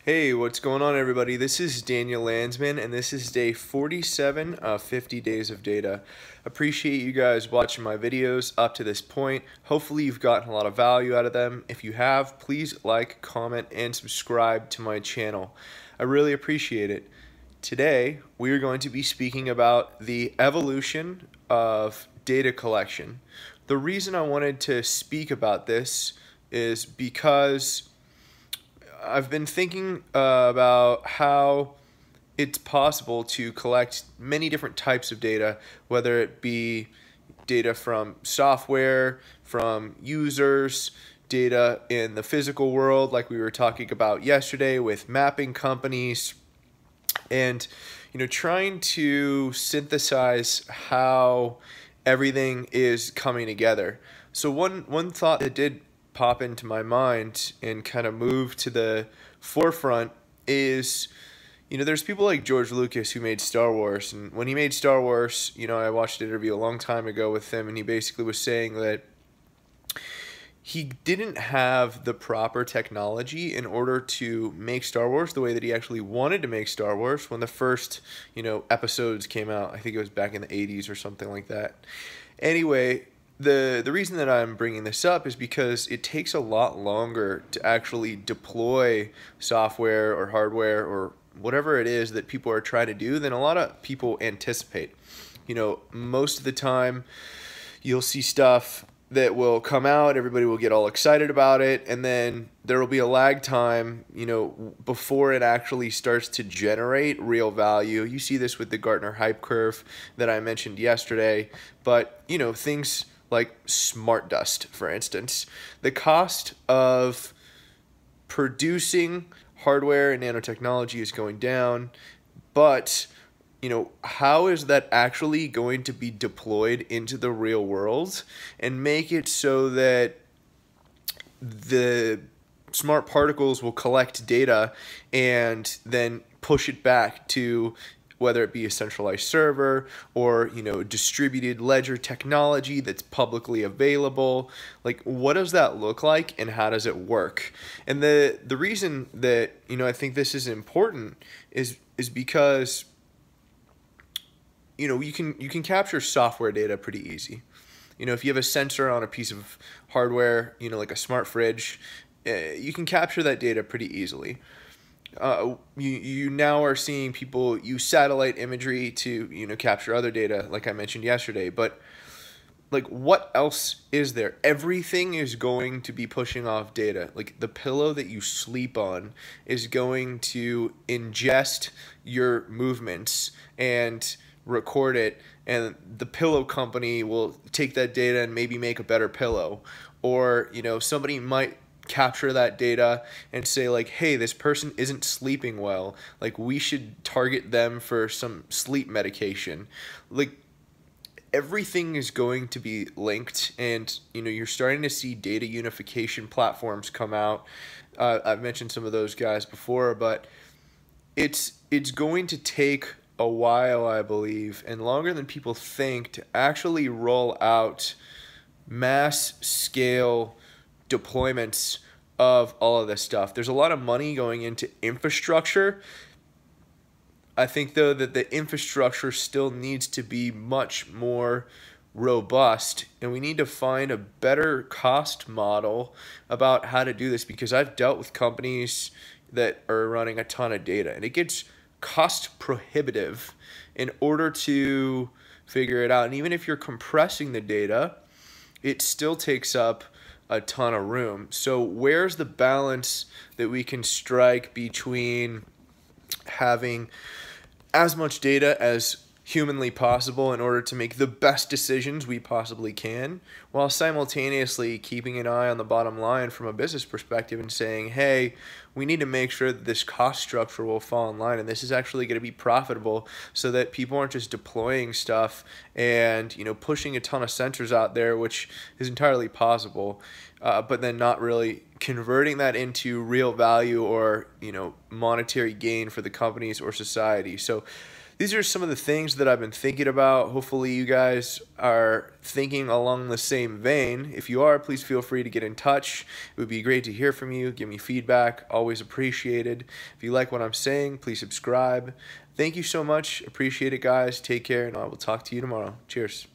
Hey, what's going on, everybody? This is Daniel Landsman, and this is day 47 of 50 days of data. Appreciate you guys watching my videos up to this point. Hopefully you've gotten a lot of value out of them. If you have, please like, comment, and subscribe to my channel. I really appreciate it. Today, we are going to be speaking about the evolution of data collection. The reason I wanted to speak about this is because I've been thinking about how it's possible to collect many different types of data, whether it be data from software, from users, data in the physical world, like we were talking about yesterday with mapping companies, and trying to synthesize how everything is coming together. So one thought that did pop into my mind and kind of move to the forefront is, there's people like George Lucas who made Star Wars, and when he made Star Wars, I watched an interview a long time ago with him, and he basically was saying that he didn't have the proper technology in order to make Star Wars the way that he actually wanted to make Star Wars when the first, episodes came out. I think it was back in the 80s or something like that. Anyway, the reason that I'm bringing this up is because it takes a lot longer to actually deploy software or hardware or whatever it is that people are trying to do than a lot of people anticipate. Most of the time you'll see stuff that will come out, everybody will get all excited about it, and then there will be a lag time, before it actually starts to generate real value. You see this with the Gartner hype curve that I mentioned yesterday, but things like smart dust, for instance. The cost of producing hardware and nanotechnology is going down, but how is that actually going to be deployed into the real world and make it so that the smart particles will collect data and then push it back to whether it be a centralized server or distributed ledger technology that's publicly available? Like, what does that look like and how does it work? And the reason that I think this is important is because you can capture software data pretty easy. If you have a sensor on a piece of hardware, like a smart fridge, you can capture that data pretty easily. You now are seeing people use satellite imagery to capture other data, like I mentioned yesterday. But like, what else is there? Everything is going to be pushing off data. Like, the pillow that you sleep on is going to ingest your movements and record it, and the pillow company will take that data and maybe make a better pillow. Or somebody might capture that data and say, like, hey, this person isn't sleeping well, like, we should target them for some sleep medication. Like, everything is going to be linked, and you're starting to see data unification platforms come out. I've mentioned some of those guys before, but it's going to take a while, I believe, and longer than people think, to actually roll out mass scale deployments of all of this stuff. There's a lot of money going into infrastructure. I think, though, that the infrastructure still needs to be much more robust, and we need to find a better cost model about how to do this, because I've dealt with companies that are running a ton of data, and it gets cost prohibitive in order to figure it out. And even if you're compressing the data, it still takes up a ton of room. So where's the balance that we can strike between having as much data as humanly possible in order to make the best decisions we possibly can, while simultaneously keeping an eye on the bottom line from a business perspective and saying, hey, we need to make sure that this cost structure will fall in line, and this is actually going to be profitable, so that people aren't just deploying stuff and pushing a ton of sensors out there, which is entirely possible, but then not really converting that into real value or monetary gain for the companies or society. So these are some of the things that I've been thinking about. Hopefully you guys are thinking along the same vein. If you are, please feel free to get in touch. It would be great to hear from you. Give me feedback. Always appreciated. If you like what I'm saying, please subscribe. Thank you so much. Appreciate it, guys. Take care, and I will talk to you tomorrow. Cheers.